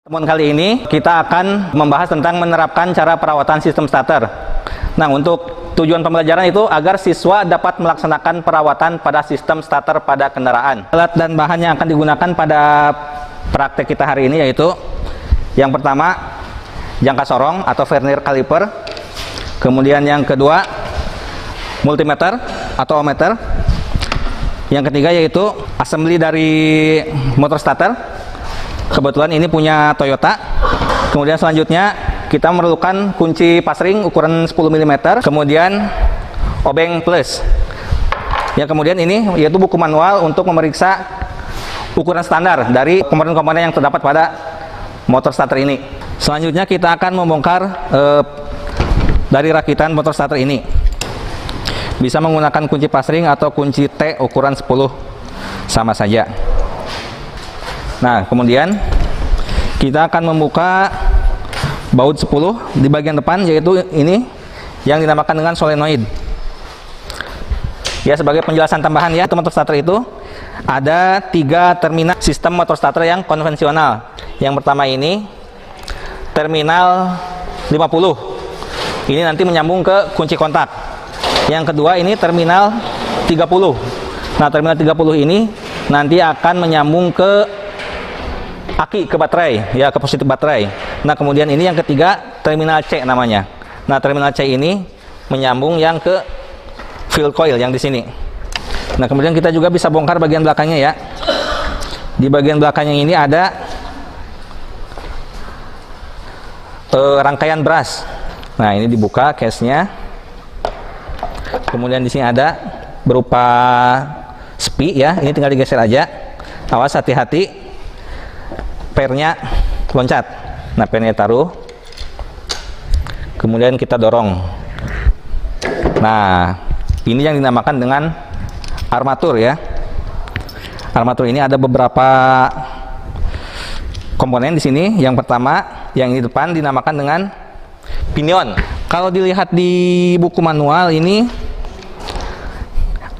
Pertemuan kali ini kita akan membahas tentang menerapkan cara perawatan sistem starter. Nah, untuk tujuan pembelajaran itu agar siswa dapat melaksanakan perawatan pada sistem starter pada kendaraan. Alat dan bahan yang akan digunakan pada praktek kita hari ini yaitu yang pertama jangka sorong atau vernier caliper, kemudian yang kedua multimeter atau ohmmeter, yang ketiga yaitu assembly dari motor starter. Kebetulan ini punya Toyota. Kemudian selanjutnya kita memerlukan kunci pasring ukuran 10 mm, kemudian obeng plus. Ya, kemudian ini yaitu buku manual untuk memeriksa ukuran standar dari komponen-komponen yang terdapat pada motor starter ini. Selanjutnya kita akan membongkar dari rakitan motor starter ini. Bisa menggunakan kunci pasring atau kunci T ukuran 10 sama saja. Nah, kemudian kita akan membuka baut 10 di bagian depan, yaitu ini yang dinamakan dengan solenoid. Ya, sebagai penjelasan tambahan ya, motor starter itu ada 3 terminal sistem motor starter yang konvensional. Yang pertama ini terminal 50. Ini nanti menyambung ke kunci kontak. Yang kedua ini terminal 30. Nah, terminal 30 ini nanti akan menyambung ke aki, ke baterai, ya, ke positif baterai. Nah, kemudian ini yang ketiga terminal C namanya. Nah, terminal C ini menyambung yang ke field coil yang di sini. Nah, kemudian kita juga bisa bongkar bagian belakangnya ya. Di bagian belakangnya ini ada rangkaian brush. Nah, ini dibuka case-nya. Kemudian di sini ada berupa spi ya. Ini tinggal digeser aja. Awas, hati-hati. Pernya loncat. Nah, pernya taruh, kemudian kita dorong. Nah, ini yang dinamakan dengan armatur ya. Armatur ini ada beberapa komponen di sini. Yang pertama, yang ini depan dinamakan dengan pinion. Kalau dilihat di buku manual ini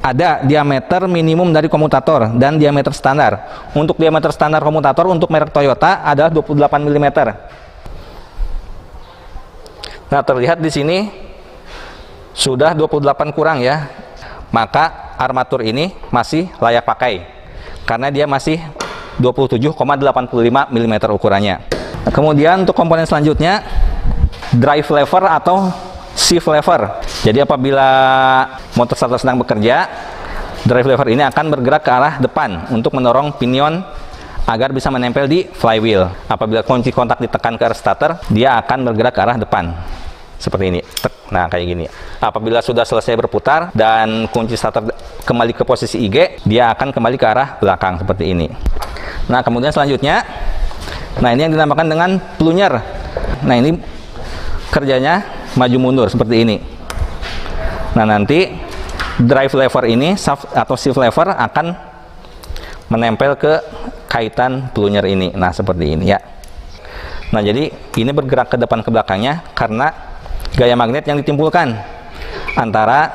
ada diameter minimum dari komutator dan diameter standar. Untuk diameter standar komutator untuk merek Toyota adalah 28 mm. Nah, terlihat di sini sudah 28 kurang ya. Maka armatur ini masih layak pakai karena dia masih 27,85 mm ukurannya. Nah, kemudian untuk komponen selanjutnya drive lever atau shift lever. Jadi apabila motor starter sedang bekerja, drive lever ini akan bergerak ke arah depan untuk mendorong pinion agar bisa menempel di flywheel. Apabila kunci kontak ditekan ke arah starter, dia akan bergerak ke arah depan. Seperti ini. Nah, kayak gini. Apabila sudah selesai berputar dan kunci starter kembali ke posisi IG, dia akan kembali ke arah belakang seperti ini. Nah, kemudian selanjutnya, nah ini yang dinamakan dengan plunger. Nah, ini kerjanya maju mundur seperti ini. Nah, nanti drive lever ini atau shift lever akan menempel ke kaitan plunger ini. Nah, seperti ini ya. Nah, jadi ini bergerak ke depan ke belakangnya karena gaya magnet yang ditimbulkan antara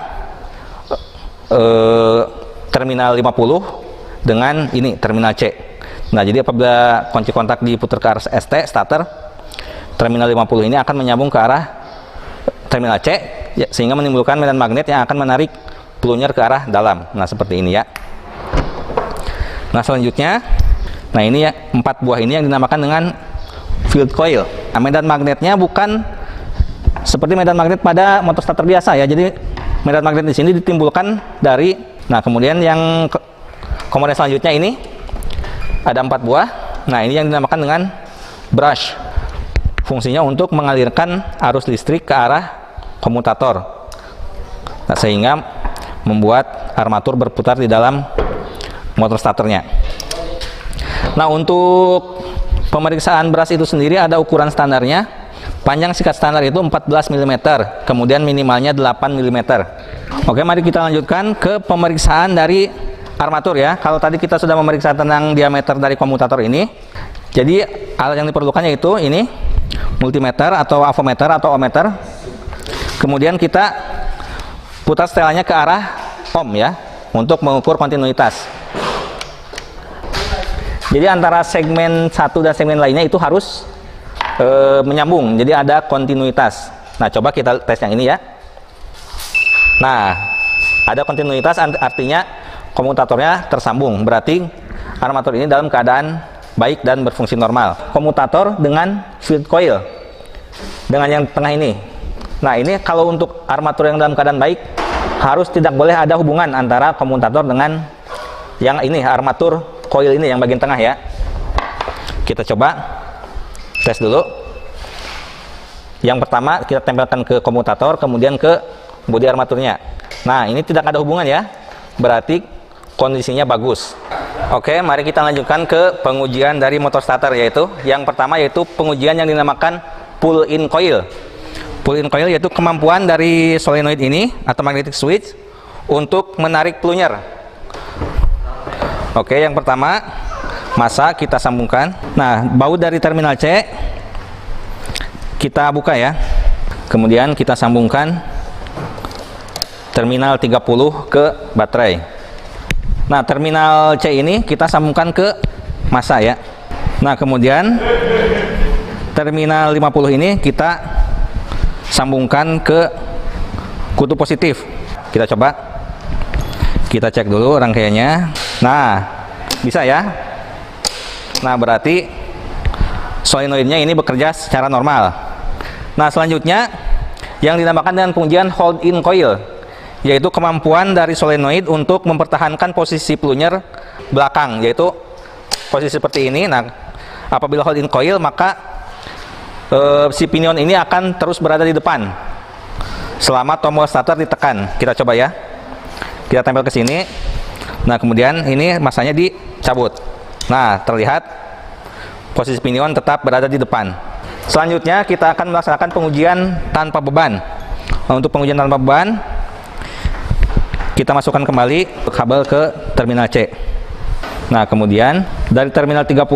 terminal 50 dengan ini terminal C. Nah, jadi apabila kunci kontak diputar ke arah ST starter, terminal 50 ini akan menyambung ke arah terminal C ya, sehingga menimbulkan medan magnet yang akan menarik plunger ke arah dalam. Nah, seperti ini ya. Nah, selanjutnya, nah ini ya 4 buah ini yang dinamakan dengan field coil. Nah, medan magnetnya bukan seperti medan magnet pada motor starter biasa ya. Jadi medan magnet di sini ditimbulkan dari, nah kemudian yang komponen selanjutnya ini ada 4 buah. Nah, ini yang dinamakan dengan brush. Fungsinya untuk mengalirkan arus listrik ke arah komutator. Nah, sehingga membuat armatur berputar di dalam motor starternya. Nah, untuk pemeriksaan brush itu sendiri ada ukuran standarnya. Panjang sikat standar itu 14 mm, kemudian minimalnya 8 mm. Oke, mari kita lanjutkan ke pemeriksaan dari armatur ya. Kalau tadi kita sudah memeriksa tentang diameter dari komutator ini. Jadi alat yang diperlukan yaitu ini multimeter atau avometer atau ohmmeter. Kemudian kita putar setelannya ke arah ohm ya untuk mengukur kontinuitas. Jadi antara segmen satu dan segmen lainnya itu harus menyambung, jadi ada kontinuitas. Nah, coba kita tes yang ini ya. Nah, ada kontinuitas, artinya komutatornya tersambung, berarti armatur ini dalam keadaan baik dan berfungsi normal. Komutator dengan field coil, dengan yang tengah ini. Nah, ini kalau untuk armatur yang dalam keadaan baik, harus tidak boleh ada hubungan antara komutator dengan yang ini, armatur coil ini yang bagian tengah ya. Kita coba tes dulu. Yang pertama kita tempelkan ke komutator, kemudian ke bodi armaturnya. Nah, ini tidak ada hubungan ya, berarti kondisinya bagus. Oke, mari kita lanjutkan ke pengujian dari motor starter, yaitu yang pertama yaitu pengujian yang dinamakan pull-in coil. Pull-in coil yaitu kemampuan dari solenoid ini atau magnetic switch untuk menarik plunger. Oke, yang pertama masa kita sambungkan. Nah, baut dari terminal C kita buka ya. Kemudian kita sambungkan terminal 30 ke baterai. Nah, terminal C ini kita sambungkan ke masa ya. Nah, kemudian terminal 50 ini kita sambungkan ke kutub positif. Kita coba. Kita cek dulu rangkaiannya. Nah, bisa ya. Nah, berarti solenoidnya ini bekerja secara normal. Nah, selanjutnya yang dinamakan dengan pengujian hold-in coil, yaitu kemampuan dari solenoid untuk mempertahankan posisi plunger belakang, yaitu posisi seperti ini. Nah, apabila hold-in coil, maka si pinion ini akan terus berada di depan selama tombol starter ditekan. Kita coba ya. Kita tempel ke sini. Nah, kemudian ini masanya dicabut. Nah, terlihat posisi pinion tetap berada di depan. Selanjutnya kita akan melaksanakan pengujian tanpa beban. Nah, untuk pengujian tanpa beban, kita masukkan kembali kabel ke terminal C. Nah, kemudian dari terminal 30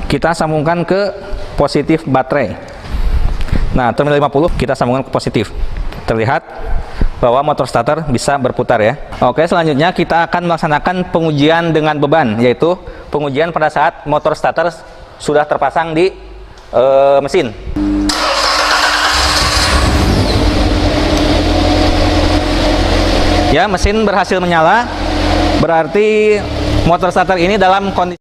kita sambungkan ke positif baterai. Nah, terminal 50 kita sambungkan ke positif. Terlihat bahwa motor starter bisa berputar ya. Oke, selanjutnya kita akan melaksanakan pengujian dengan beban, yaitu pengujian pada saat motor starter sudah terpasang di mesin. Ya, mesin berhasil menyala, berarti motor starter ini dalam kondisi